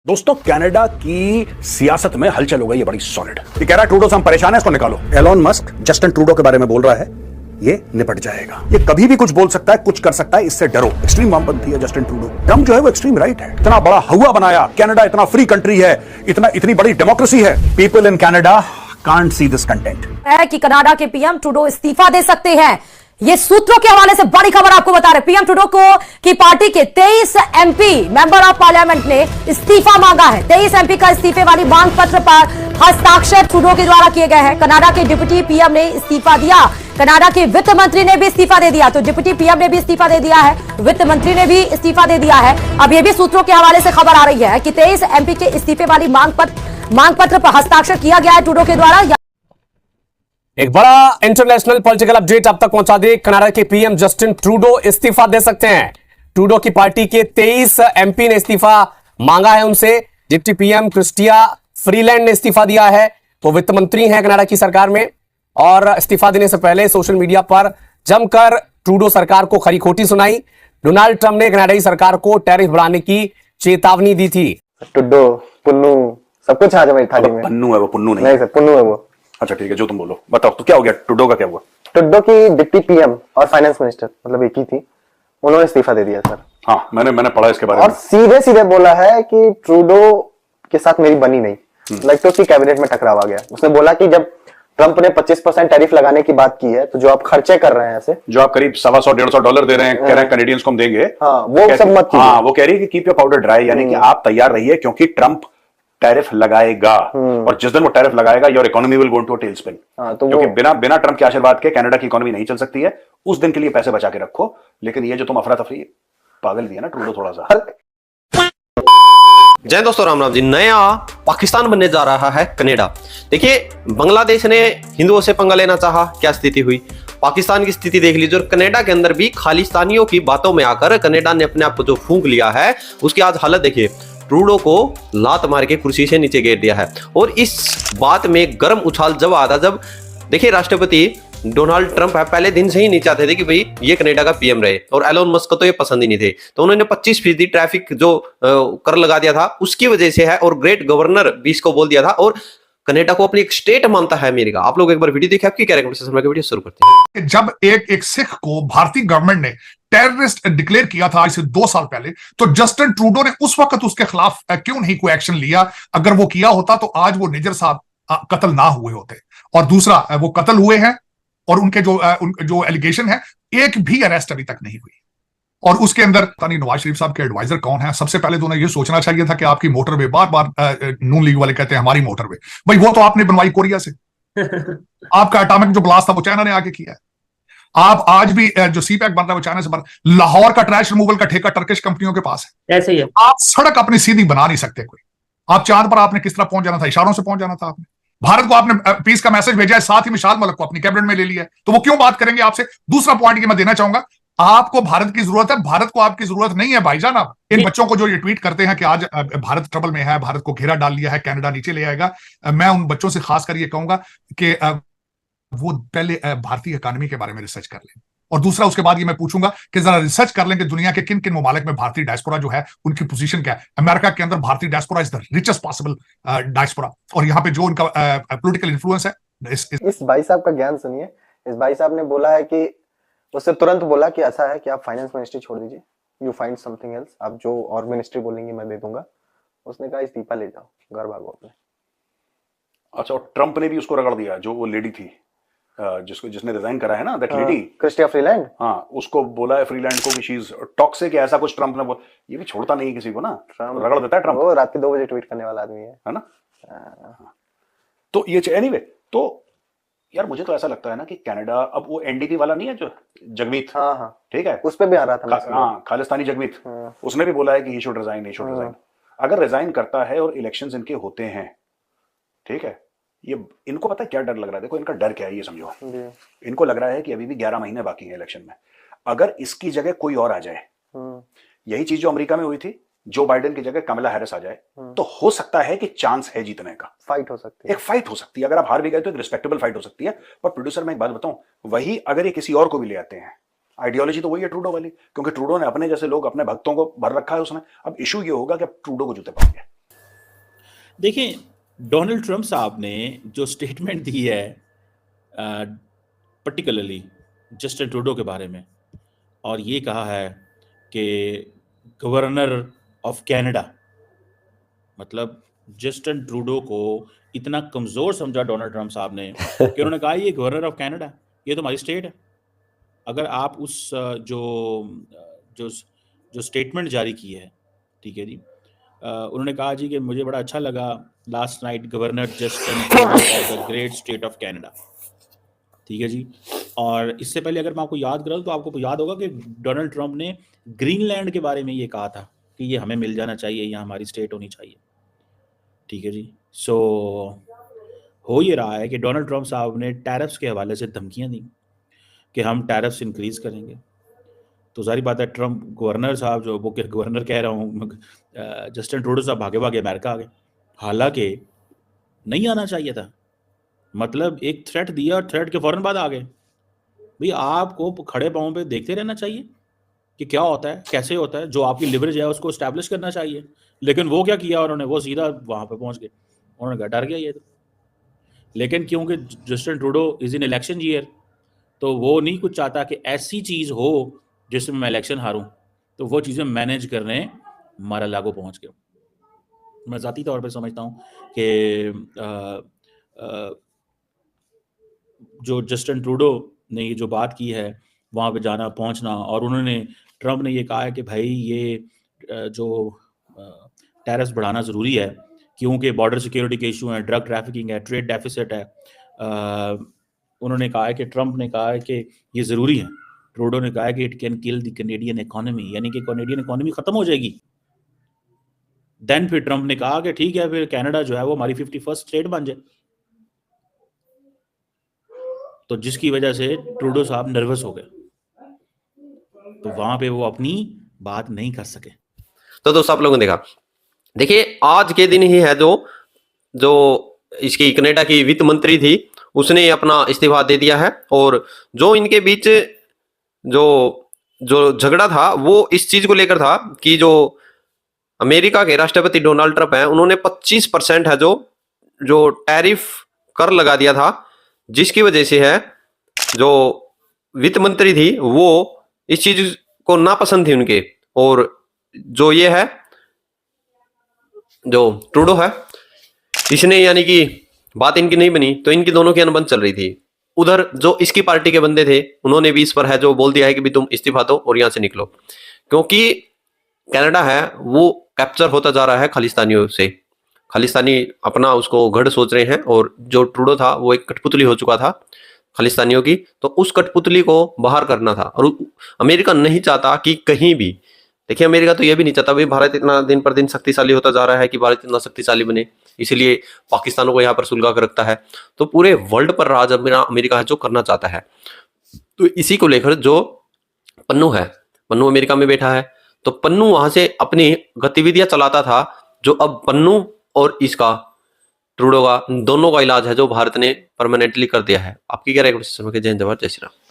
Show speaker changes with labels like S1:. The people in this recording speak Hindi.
S1: दोस्तों कनाडा की सियासत में हलचल हो गई है बड़ी सॉलिड। ये कह रहा है ट्रूडो से हम परेशान हैं, इसको निकालो। एलोन मस्क जस्टिन ट्रूडो के बारे में बोल रहा है, ये निपट जाएगा। ये कभी भी कुछ बोल सकता है, कुछ कर सकता है, इससे डरो। एक्सट्रीम वामपंथी है जस्टिन ट्रूडो। ट्रम्प जो है वो एक्सट्रीम राइट है। इतना बड़ा हवा बनाया, कनाडा इतना फ्री कंट्री है, इतनी बड़ी डेमोक्रेसी है। People in Canada can't see this content
S2: है कि कनाडा के पीएम ट्रूडो इस्तीफा दे सकते हैं। ये सूत्रों के हवाले से बड़ी खबर आपको बता रहे। पीएम ट्रूडो को की पार्टी के 23 एमपी मेंबर ऑफ पार्लियामेंट ने इस्तीफा मांगा है। 23 एमपी का इस्तीफे वाली मांग पत्र पर हस्ताक्षर ट्रूडो के द्वारा किए गए हैं। कनाडा के डिप्टी पीएम ने इस्तीफा दिया। कनाडा के वित्त मंत्री ने भी इस्तीफा दे दिया। तो डिप्टी पीएम ने भी इस्तीफा दे दिया है, वित्त मंत्री ने भी इस्तीफा दे दिया है। अब यह भी सूत्रों के हवाले से खबर आ रही है कि 23 एमपी के इस्तीफे वाली मांग पत्र पर हस्ताक्षर किया गया है ट्रूडो के द्वारा।
S3: एक बड़ा इंटरनेशनल पॉलिटिकल अपडेट अब तक पहुंचा दे। कनाडा के पीएम जस्टिन ट्रूडो इस्तीफा दे सकते हैं। ट्रूडो की पार्टी के 23 एमपी ने इस्तीफा मांगा है उनसे। डिप्टी पीएम क्रिस्टिया फ्रीलैंड ने इस्तीफा दिया है। वो वित्त मंत्री हैं कनाडा की सरकार में, और इस्तीफा देने से पहले सोशल मीडिया पर जमकर ट्रूडो सरकार को खरी खोटी सुनाई। डोनाल्ड ट्रंप ने कनाडाई सरकार को टैरिफ बढ़ाने की चेतावनी दी थी।
S4: टुड्डो पुन्नू सब कुछ आ जाए मेरी थाली में।
S1: पन्नू है वो, पुन्नू नहीं।
S4: नहीं सर, पुन्नू है वो।
S1: अच्छा ठीक है, जो तुम बोलो। बताओ तो क्या हो गया, ट्रूडो का क्या हुआ?
S4: टुड्डो की डिप्टी पीएम और फाइनेंस मिनिस्टर मतलब एक ही थी, उन्होंने इस्तीफा दे दिया सर।
S1: हाँ, मैंने पढ़ा इसके बारे में।
S4: और सीधे सीधे बोला है कि ट्रूडो के साथ मेरी बनी नहीं। लाइक तो उसकी कैबिनेट में टकराव आ गया। उसने बोला कि जब ट्रंप ने 25% टैरिफ लगाने की बात की है, तो जो आप खर्चे कर रहे हैं ऐसे,
S1: जो आप करीब $125-150 दे रहे हैं, कह रहे हैं कैनेडियंस को हम देंगे।
S4: हाँ, वो सब मत कीजिए।
S1: हाँ, वो कह रही है कि कीप योर पाउडर ड्राई, यानी कि आप तैयार रहिए क्योंकि ट्रंप टैरिफ लगाएगा। और जिस दिन वो टैरिफ लगाएगा, your economy will go to a tailspin. क्योंकि बिना ट्रंप के आशीर्वाद के कनाडा की इकोनॉमी नहीं चल सकती है। उस दिन के लिए पैसे बचा के रखो। लेकिन ये जो तुम अफरा तफरी, पागल भी है ना ट्रूडो थोड़ा सा।
S5: जय दोस्तों, राम राम जी। नया पाकिस्तान बनने जा रहा है कनाडा। देखिए, बांग्लादेश ने हिंदुओं से पंगा लेना चाहा, क्या स्थिति हुई। पाकिस्तान की स्थिति देख लीजिए। और कनाडा के अंदर भी खालिस्तानियों की बातों में आकर कनाडा ने अपने आप को जो फूंक लिया है, उसकी आज हालत देखिए। ट्रूडो को लात मार के कुर्सी से नीचे गिर दिया है। और इस बात में गर्म उछाल जब आता, जब देखिए राष्ट्रपति डोनाल्ड ट्रंप है, पहले दिन से ही नहीं चाहते थे कि भाई ये कनाडा का पीएम रहे। और एलोन मस्क को तो ये पसंद ही नहीं थे, तो उन्होंने 25% ट्रैफिक जो कर लगा दिया था, उसकी वजह से है। और ग्रेट गवर्नर भी इसको बोल दिया था। और कनाडा को अपनी एक स्टेट मानता है अमेरिका। आप लोग एक बार वीडियो देखिए, आपकी क्या रिकमेंडेशन है? वीडियो शुरू करते हैं।
S6: जब एक सिख को भारतीय गवर्नमेंट ने टेररिस्ट डिक्लेयर किया था आज से 2 साल पहले, तो जस्टिन ट्रूडो ने उस वक्त उसके खिलाफ क्यों नहीं कोई एक्शन लिया? अगर वो किया होता तो आज वो निजर साहब कत्ल ना हुए होते। और दूसरा, वो कत्ल हुए हैं और उनके जो एलिगेशन है, एक भी अरेस्ट अभी तक नहीं हुई। और उसके अंदर नवाज शरीफ साहब के एडवाइजर कौन है? सबसे पहले तो उन्हें यह सोचना चाहिए था कि आपकी मोटरवे, बार बार नून लीग वाले कहते हैं हमारी मोटरवे, भाई वो तो आपने बनवाई कोरिया से। आपका एटॉमिक जो ब्लास्ट था वो चाइना ने आके किया है। आप आज भी जो सी पैक बन रहा है वो चाइना से बन। लाहौर का ट्रैश रिमूवल का ठेका टर्किश कंपनियों के पास है।
S7: ऐसे ही है।
S6: आप सड़क अपनी सीधी बना नहीं सकते कोई। आप चांद पर आपने किस तरह पहुंच जाना था? इशारों से पहुंच जाना था आपने। भारत को आपने पीस का मैसेज भेजा है, साथ ही मिसाल मलिक को अपनी कैबिनेट में ले लिया है, तो वो क्यों बात करेंगे आपसे? दूसरा पॉइंट ये मैं देना चाहूंगा, आपको भारत की जरूरत है, भारत को आपकी जरूरत नहीं है भाईजान। आप इन बच्चों को जो ये ट्वीट करते हैं कि आज भारत ट्रबल में है, भारत को घेरा डाल लिया है, कनाडा नीचे ले आएगा, मैं उन बच्चों से खास कर ये कहूंगा कि वो पहले भारतीय इकोनॉमी के बारे में रिसर्च कर लें। और दूसरा, उसके बाद ये मैं पूछूंगा कि जरा रिसर्च कर लें कि दुनिया के किन किन ममालिक में भारतीय डायस्पोरा जो है उनकी पोजीशन क्या है। अमेरिका के अंदर भारतीय diaspora is the richest possible diaspora, और यहाँ पे जो उनका पॉलिटिकल इन्फ्लुएंस है।
S4: इस भाई साहब का ज्ञान सुनिए। इस भाई साहब ने बोला है कि उससे तुरंत बोला कि ऐसा है कि आप फाइनेंस मिनिस्ट्री छोड़ दीजिए, यू फाइंड समथिंग एल्स, आप जो और मिनिस्ट्री बोलेंगे मैं दे दूंगा। उसने कहा इस्तीफा ले जाओ, घर भागो अपने।
S1: अच्छा, और ट्रंप ने भी उसको रगड़ दिया, जो वो लेडी थी जिसने रिजाइन करा है ना, दैट लेडी
S4: क्रिस्टिया फ्रीलैंड।
S1: हाँ, उसको बोला है फ्रीलैंड को कि शी इज टॉक्सिक, ऐसा कुछ ट्रंप ने बोला। ये भी छोड़ता नहीं किसी को ना, रगड़ देता है ट्रंप।
S4: वो रात के 2 बजे ट्वीट करने वाला आदमी है
S1: ना। तो ये एनीवे, तो यार मुझे तो ऐसा लगता है ना कि कनाडा, अब वो एनडीपी वाला नहीं है जो जगमीत,
S4: हाँ
S1: ठीक है,
S4: उस पे भी आ रहा था।
S1: हाँ, खालिस्तानी जगमीत, उसने भी बोला है कि ही शुड रिजाइन। अगर रिजाइन करता है और इलेक्शंस इनके होते हैं, ठीक है, ये इनको पता है क्या डर लग रहा है? देखो इनका डर क्या है ये समझो। इनको लग रहा है कि अभी भी 11 महीने बाकी हैं इलेक्शन में। अगर इसकी जगह कोई और आ जाए, यही चीज जो अमेरिका में हुई थी, जो बाइडेन की जगह कमला हैरिस आ जाए, तो हो सकता है कि चांस है जीतने का।
S4: फाइट हो सकती है,
S1: एक फाइट हो सकती है। अगर आप हार भी गए तो एक रिस्पेक्टेबल फाइट हो सकती है। पर प्रोड्यूसर, मैं एक बात बताऊं, वही अगर ये किसी और को भी ले आते हैं, आइडियोलॉजी तो वही है ट्रूडो वाली, क्योंकि ट्रूडो ने अपने जैसे लोग, अपने भक्तों को भर रखा है उसने। अब इशू ये होगा कि अब ट्रूडो को जूते पाएंगे।
S7: देखिए, डोनाल्ड ट्रंप साहब ने जो स्टेटमेंट दी है पर्टिकुलरली जस्टिन ट्रूडो के बारे में, और ये कहा है कि गवर्नर ऑफ कनाडा, मतलब जस्टिन ट्रूडो को इतना कमज़ोर समझा डोनाल्ड ट्रंप साहब ने कि उन्होंने कहा ये गवर्नर ऑफ कनाडा, ये तो हमारी स्टेट है। अगर आप उस जो जो स्टेटमेंट जारी की है, ठीक है जी, उन्होंने कहा जी कि मुझे बड़ा अच्छा लगा last night governor Justin Trudeau of the great state of Canada, ठीक है जी। और इससे पहले अगर मैं आपको याद कराऊँ तो आपको याद होगा कि डोनाल्ड ट्रंप ने ग्रीनलैंड के बारे में ये कहा था कि ये हमें मिल जाना चाहिए, यहाँ हमारी स्टेट होनी चाहिए, ठीक है जी। सो हो ये रहा है कि डोनाल्ड ट्रंप साहब ने टैरिफ्स के हवाले से धमकियाँ दी कि हम टैरिफ्स इंक्रीज़ करेंगे। तो जाहिर बात है ट्रंप गवर्नर साहब जो वो गवर्नर कह रहा हूँ जस्टिन ट्रूडो साहब भागे भागे अमेरिका आ गए, हालांकि नहीं आना चाहिए था। मतलब एक थ्रेट दिया और थ्रेट के फ़ौरन बाद आ गए। भाई आपको खड़े पाँव पे देखते रहना चाहिए कि क्या होता है, कैसे होता है, जो आपकी लिवरेज है उसको इस्टेब्लिश करना चाहिए। लेकिन वो क्या किया उन्होंने, वो सीधा वहाँ पे पहुँच गए, उन्होंने कहा डर गया ये तो। लेकिन क्योंकि Justin Trudeau is in election year, तो वो नहीं कुछ चाहता कि ऐसी चीज़ हो जिसमें मैं इलेक्शन हारूं, तो वो चीज़ें मैनेज करने मारा लागू पहुंच गए। मैं ज़ाती तौर पे समझता हूं कि जो जस्टिन ट्रूडो ने ये जो बात की है वहाँ पे जाना पहुंचना, और उन्होंने ट्रंप ने ये कहा है कि भाई ये जो टैरिफ्स बढ़ाना ज़रूरी है क्योंकि बॉर्डर सिक्योरिटी के इशू हैं, ड्रग ट्रैफिकिंग है, ट्रेड डेफिसिट है। उन्होंने कहा है कि ट्रंप ने कहा है कि ये ज़रूरी है। ट्रूडो ने कहा है कि it can kill the Canadian economy, यानी कि कैनेडियन इकोनॉमी ख़त्म हो जाएगी। देन फिर ट्रंप ने कहा कि ठीक है फिर कनाडा जो है वो हमारी 51st स्टेट बन जाए, तो जिसकी वजह से ट्रूडो साहब नर्वस हो गए, तो वहां पे वो अपनी बात नहीं कर सके।
S5: तो दोस्तों आप लोगों ने देखा, देखिए आज के दिन ही है जो इसकी कनाडा की वित्त मंत्री थी उसने अपना इस्तीफा दे दिया है, और जो इनके बीच जो जो झगड़ा था वो इस चीज को लेकर था कि जो अमेरिका के राष्ट्रपति डोनाल्ड ट्रंप हैं उन्होंने 25% है जो टैरिफ कर लगा दिया था, जिसकी वजह से है जो वित्त मंत्री थी वो इस चीज को नापसंद थी उनके, और जो ये है जो ट्रूडो है इसने यानी कि बात इनकी नहीं बनी, तो इनकी दोनों की अनबन चल रही थी। उधर जो इसकी पार्टी के बंदे थे उन्होंने भी इस पर है जो बोल दिया है कि भी तुम इस्तीफा दो और यहां से निकलो, क्योंकि कनाडा है वो कैप्चर होता जा रहा है खालिस्तानियों से। खालिस्तानी अपना उसको गढ़ सोच रहे हैं, और जो ट्रूडो था वो एक कठपुतली हो चुका था खालिस्तानियों की, तो उस कठपुतली को बाहर करना था। और अमेरिका नहीं चाहता कि कहीं भी, देखिए अमेरिका तो यह भी नहीं चाहता भाई भारत इतना दिन पर दिन शक्तिशाली होता जा रहा है कि भारत इतना शक्तिशाली बने, इसीलिए पाकिस्तान को यहाँ पर सुलगा कर रखता है। तो पूरे वर्ल्ड पर राज अमेरिका है जो करना चाहता है। तो इसी को लेकर जो पन्नू है, पन्नू अमेरिका में बैठा है, तो पन्नू वहां से अपनी गतिविधियां चलाता था, जो अब पन्नू और इसका ट्रूडो का दोनों का इलाज है जो भारत ने परमानेंटली कर दिया है। आपकी क्या राय है? जय हिंद, जय श्री राम।